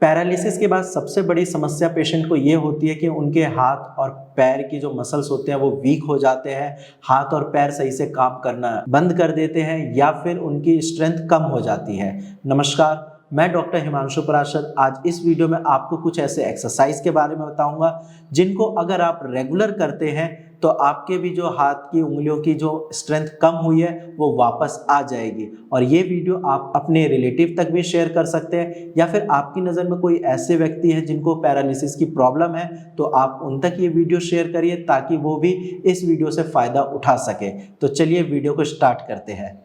Paralysis के बाद सबसे बड़ी समस्या पेशेंट को ये होती है कि उनके हाथ और पैर की जो मसल्स होते हैं वो वीक हो जाते हैं, हाथ और पैर सही से काम करना बंद कर देते हैं या फिर उनकी स्ट्रेंथ कम हो जाती है। नमस्कार, मैं डॉक्टर हिमांशु पराशर आज इस वीडियो में आपको कुछ ऐसे एक्सरसाइज के बारे में बताऊंगा जिनको अगर आप रेगुलर करते हैं तो आपके भी जो हाथ की उंगलियों की जो स्ट्रेंथ कम हुई है वो वापस आ जाएगी। और ये वीडियो आप अपने रिलेटिव तक भी शेयर कर सकते हैं या फिर आपकी नज़र में कोई ऐसे व्यक्ति हैं जिनको पैरालिसिस की प्रॉब्लम है तो आप उन तक ये वीडियो शेयर करिए ताकि वो भी इस वीडियो से फ़ायदा उठा सके। तो चलिए वीडियो को स्टार्ट करते हैं।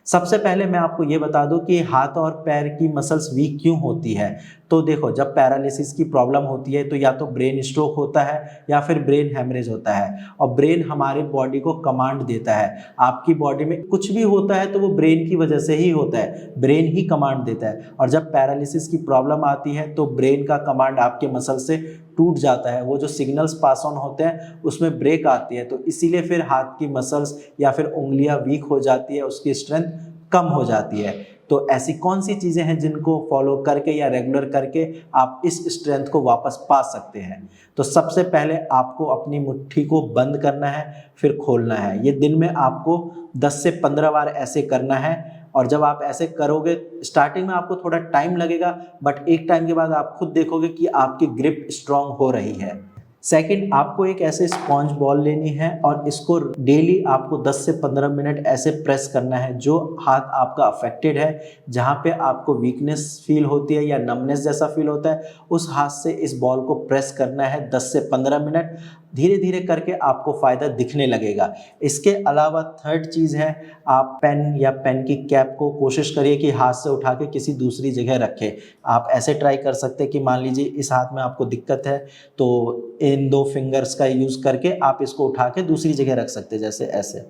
सबसे पहले मैं आपको ये बता दूं कि हाथ और पैर की मसल्स वीक क्यों होती है। तो देखो, जब पैरालिसिस की प्रॉब्लम होती है तो या तो ब्रेन स्ट्रोक होता है या फिर ब्रेन हेमरेज होता है और ब्रेन हमारे बॉडी को कमांड देता है। आपकी बॉडी में कुछ भी होता है तो वो ब्रेन की वजह से ही होता है, ब्रेन ही कमांड देता है। और जब पैरालिसिस की प्रॉब्लम आती है तो ब्रेन का कमांड आपके मसल से टूट जाता है, वो जो सिग्नल्स पास ऑन होते हैं उसमें ब्रेक आती है, तो इसीलिए फिर हाथ की मसल्स या फिर उंगलियां वीक हो जाती है, उसकी स्ट्रेंथ कम हो जाती है। तो ऐसी कौन सी चीज़ें हैं जिनको फॉलो करके या रेगुलर करके आप इस स्ट्रेंथ को वापस पा सकते हैं। तो सबसे पहले आपको अपनी मुट्ठी को बंद करना है, फिर खोलना है। ये दिन में आपको 10 से 15 बार ऐसे करना है। और जब आप ऐसे करोगे, स्टार्टिंग में आपको थोड़ा टाइम लगेगा बट एक टाइम के बाद आप खुद देखोगे कि आपकी ग्रिप स्ट्रांग हो रही है। सेकंड, आपको एक ऐसे स्पॉन्ज बॉल लेनी है और इसको डेली आपको 10 से 15 मिनट ऐसे प्रेस करना है। जो हाथ आपका अफेक्टेड है, जहाँ पे आपको वीकनेस फील होती है या नमनेस जैसा फील होता है, उस हाथ से इस बॉल को प्रेस करना है 10 से 15 मिनट। धीरे धीरे करके आपको फ़ायदा दिखने लगेगा। इसके अलावा थर्ड चीज़ है, आप पेन या पेन की कैप को कोशिश करिए कि हाथ से उठा के किसी दूसरी जगह रखें। आप ऐसे ट्राई कर सकते हैं कि मान लीजिए इस हाथ में आपको दिक्कत है तो इन 2 फिंगर्स का यूज़ करके आप इसको उठा के दूसरी जगह रख सकते हैं, जैसे ऐसे।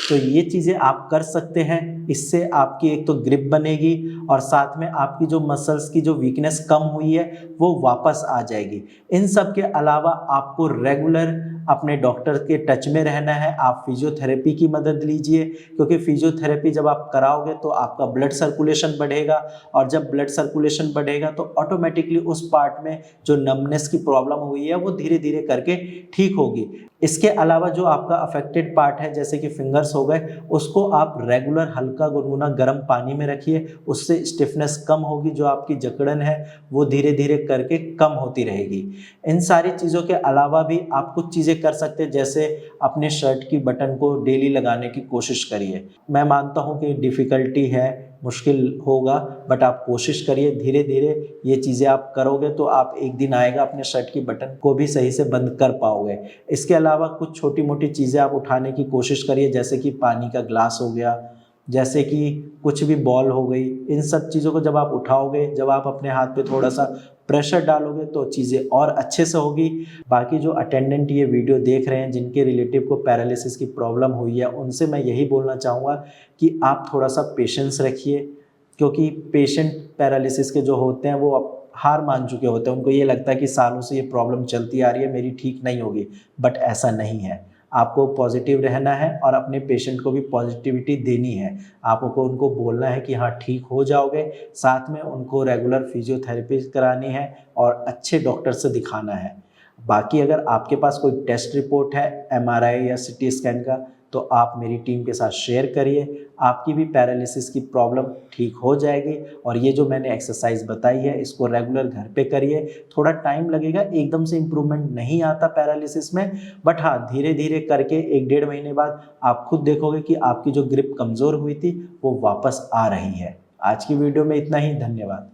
तो ये चीज़ें आप कर सकते हैं, इससे आपकी एक तो ग्रिप बनेगी और साथ में आपकी जो मसल्स की जो वीकनेस कम हुई है वो वापस आ जाएगी। इन सब के अलावा आपको रेगुलर अपने डॉक्टर के टच में रहना है। आप फिजियोथेरेपी की मदद लीजिए, क्योंकि फिजियोथेरेपी जब आप कराओगे तो आपका ब्लड सर्कुलेशन बढ़ेगा और जब ब्लड सर्कुलेशन बढ़ेगा तो ऑटोमेटिकली उस पार्ट में जो नमनेस की प्रॉब्लम हुई है वो धीरे धीरे करके ठीक होगी। इसके अलावा जो आपका अफेक्टेड पार्ट है, जैसे कि फिंगर्स हो गए, उसको आप रेगुलर हल्का गुनगुना गर्म पानी में रखिए, उससे स्टिफनेस कम होगी, जो आपकी जकड़न है वो धीरे धीरे करके कम होती रहेगी। इन सारी चीज़ों के अलावा भी आप कुछ चीज़ें कर सकते हैं, जैसे अपने शर्ट की बटन को डेली लगाने की कोशिश करिए। मैं मानता हूँ कि डिफ़िकल्टी है, मुश्किल होगा, बट आप कोशिश करिए। धीरे धीरे ये चीज़ें आप करोगे तो आप एक दिन आएगा अपने शर्ट की बटन को भी सही से बंद कर पाओगे। इसके अलावा कुछ छोटी मोटी चीज़ें आप उठाने की कोशिश करिए, जैसे कि पानी का ग्लास हो गया, जैसे कि कुछ भी बॉल हो गई। इन सब चीज़ों को जब आप उठाओगे, जब आप अपने हाथ पे थोड़ा सा प्रेशर डालोगे तो चीज़ें और अच्छे से होगी। बाकी जो अटेंडेंट ये वीडियो देख रहे हैं जिनके रिलेटिव को पैरालिसिस की प्रॉब्लम हुई है, उनसे मैं यही बोलना चाहूँगा कि आप थोड़ा सा पेशेंस रखिए, क्योंकि पेशेंट पैरालिसिस के जो होते हैं वो अब हार मान चुके होते हैं। उनको ये लगता है कि सालों से ये प्रॉब्लम चलती आ रही है, मेरी ठीक नहीं होगी, बट ऐसा नहीं है। आपको पॉजिटिव रहना है और अपने पेशेंट को भी पॉजिटिविटी देनी है। आपको उनको बोलना है कि हाँ ठीक हो जाओगे, साथ में उनको रेगुलर फिजियोथेरेपी करानी है और अच्छे डॉक्टर से दिखाना है। बाकी अगर आपके पास कोई टेस्ट रिपोर्ट है एमआरआई या सीटी स्कैन का, तो आप मेरी टीम के साथ शेयर करिए, आपकी भी पैरालिसिस की प्रॉब्लम ठीक हो जाएगी। और ये जो मैंने एक्सरसाइज बताई है इसको रेगुलर घर पे करिए। थोड़ा टाइम लगेगा, एकदम से इम्प्रूवमेंट नहीं आता पैरालिसिस में, बट हाँ धीरे धीरे करके 1-1.5 महीने बाद आप खुद देखोगे कि आपकी जो ग्रिप कमज़ोर हुई थी वो वापस आ रही है। आज की वीडियो में इतना ही, धन्यवाद।